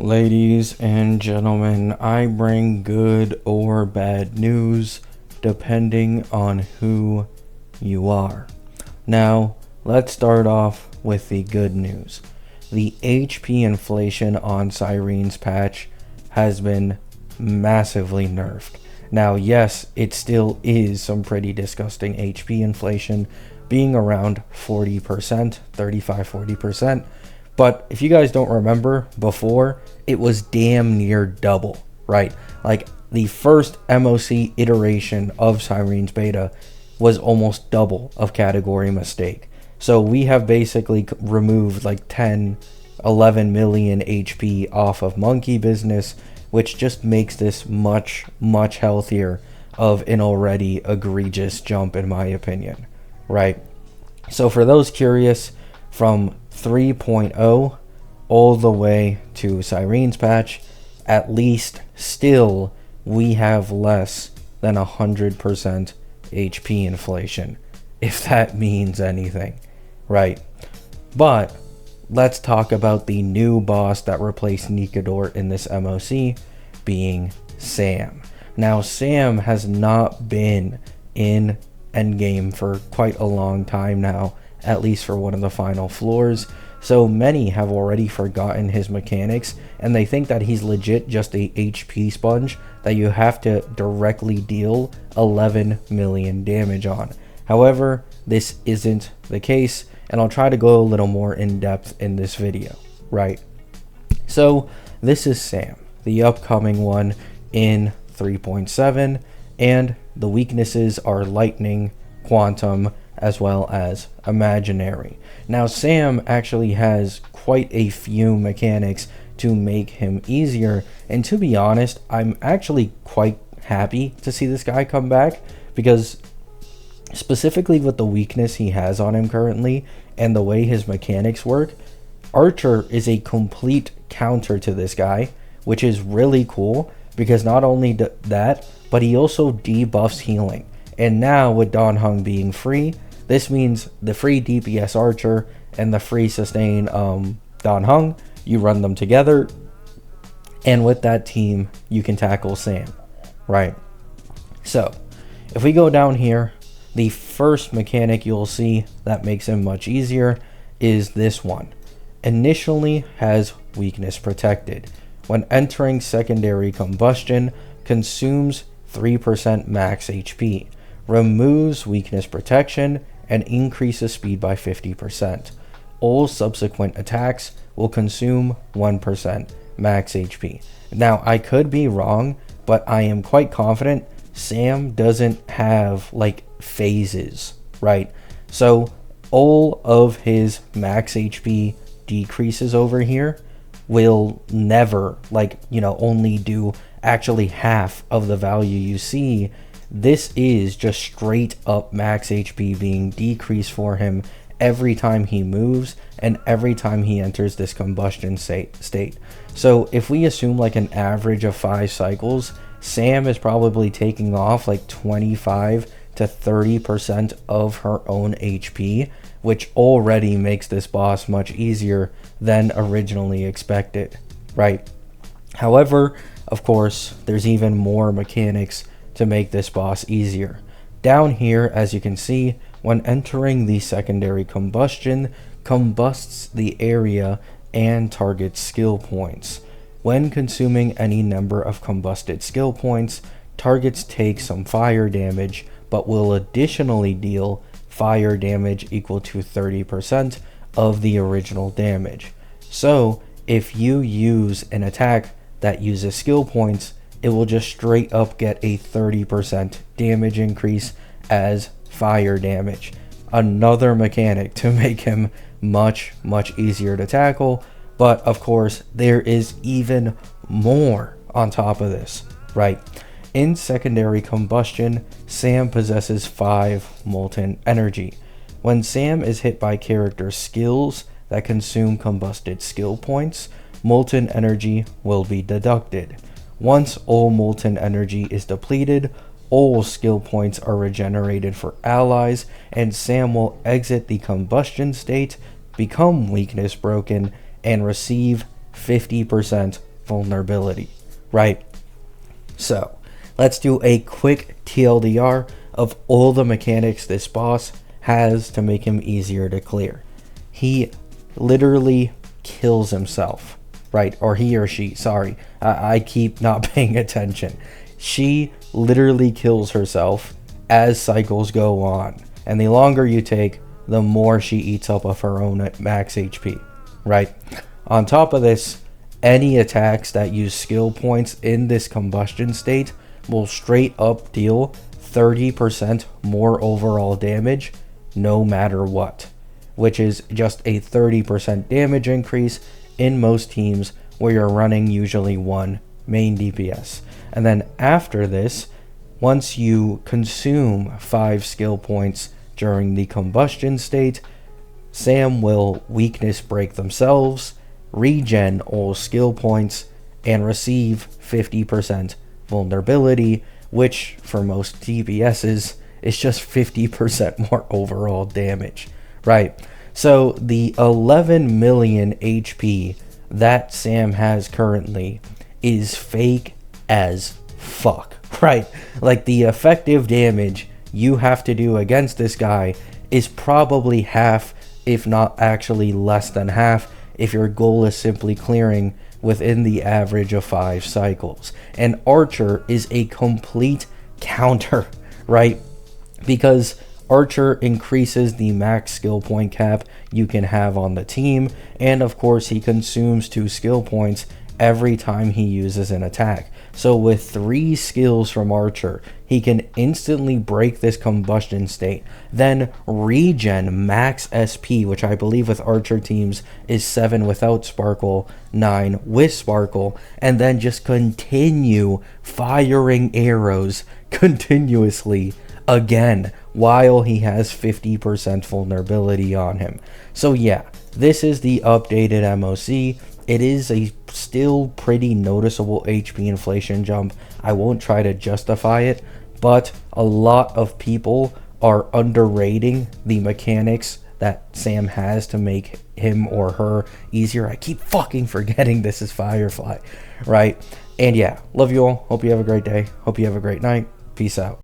Ladies and gentlemen, I bring good or bad news depending on who you are. Now, let's start off with the good news. The HP inflation on Cyrene's patch has been massively nerfed. Now, yes, it still is some pretty disgusting HP inflation, being around 40%, 35-40%. But if you guys don't remember, before, it was damn near double, right? Like, the first MOC iteration of Cyrene's beta was almost double of category mistake. So we have basically removed like 10, 11 million HP off of monkey business, which just makes this much, much healthier of an already egregious jump in my opinion, right? So for those curious, from 3.0 all the way to Cyrene's patch, at least still we have less than 100% HP inflation, if that means anything, right? But let's talk about the new boss that replaced Nikador in this MOC, being Sam. Now, Sam has not been in endgame for quite a long time now, at least for one of the final floors, so many have already forgotten his mechanics and they think that he's legit just a HP sponge that you have to directly deal 11 million damage on. However, this isn't the case, and I'll try to go a little more in depth in this video, right? So this is Sam, the upcoming one in 3.7, and the weaknesses are lightning, quantum, as well as imaginary. Now, Sam actually has quite a few mechanics to make him easier, and to be honest, I'm actually quite happy to see this guy come back, because specifically with the weakness he has on him currently and the way his mechanics work, Archer is a complete counter to this guy, which is really cool, because not only that, but he also debuffs healing. And now with Dan Heng being free, this means the free DPS Archer and the free sustain Dan Heng, you run them together, and with that team, you can tackle Sam, right? So, if we go down here, the first mechanic you'll see that makes him much easier is this one. Initially has weakness protected. When entering secondary combustion, consumes 3% max HP, removes weakness protection, and increases speed by 50%. All subsequent attacks will consume 1% max HP. Now, I could be wrong, but I am quite confident Sam doesn't have like phases, right? So all of his max HP decreases over here will never, like, only do actually half of the value you see. This is just straight up max HP being decreased for him every time he moves and every time he enters this combustion state. So if we assume like an average of 5 cycles, Sam is probably taking off like 25 to 30% of her own HP, which already makes this boss much easier than originally expected, right? However, of course, there's even more mechanics to make this boss easier. Down here, as you can see, when entering the secondary combustion, combusts the area and targets skill points. When consuming any number of combusted skill points, targets take some fire damage, but will additionally deal fire damage equal to 30% of the original damage. So, if you use an attack that uses skill points, it will just straight up get a 30% damage increase as fire damage. Another mechanic to make him much, much easier to tackle. But of course, there is even more on top of this, right? In secondary combustion, Sam possesses 5 molten energy. When Sam is hit by character skills that consume combusted skill points, molten energy will be deducted. Once all molten energy is depleted, all skill points are regenerated for allies, and Sam will exit the combustion state, become weakness broken, and receive 50% vulnerability, right? So let's do a quick TLDR of all the mechanics this boss has to make him easier to clear. He literally kills himself, right? Or he or she, sorry. I keep not paying attention. She literally kills herself as cycles go on. And the longer you take, the more she eats up of her own max HP, right? On top of this, any attacks that use skill points in this combustion state will straight up deal 30% more overall damage no matter what, which is just a 30% damage increase in most teams where you're running usually one main DPS. And then after this, once you consume 5 skill points during the combustion state, Sam will weakness break themselves, regen all skill points, and receive 50% vulnerability, which for most DPSs is just 50% more overall damage, right? So the 11 million HP that Sam has currently is fake as fuck, right? Like, the effective damage you have to do against this guy is probably half, if not actually less than half, if your goal is simply clearing within the average of 5 cycles. And Archer is a complete counter, right? Because Archer increases the max skill point cap you can have on the team, and of course he consumes 2 skill points every time he uses an attack. So with 3 skills from Archer, he can instantly break this combustion state, then regen max SP, which I believe with Archer teams is 7 without Sparkle, 9 with Sparkle, and then just continue firing arrows continuously again while he has 50% vulnerability on him. So yeah, this is the updated MOC. It is a still pretty noticeable HP inflation jump. I won't try to justify it, but a lot of people are underrating the mechanics that Sam has to make him or her easier. I keep fucking forgetting this is Firefly, right? And yeah, love you all. Hope you have a great day. Hope you have a great night. Peace out.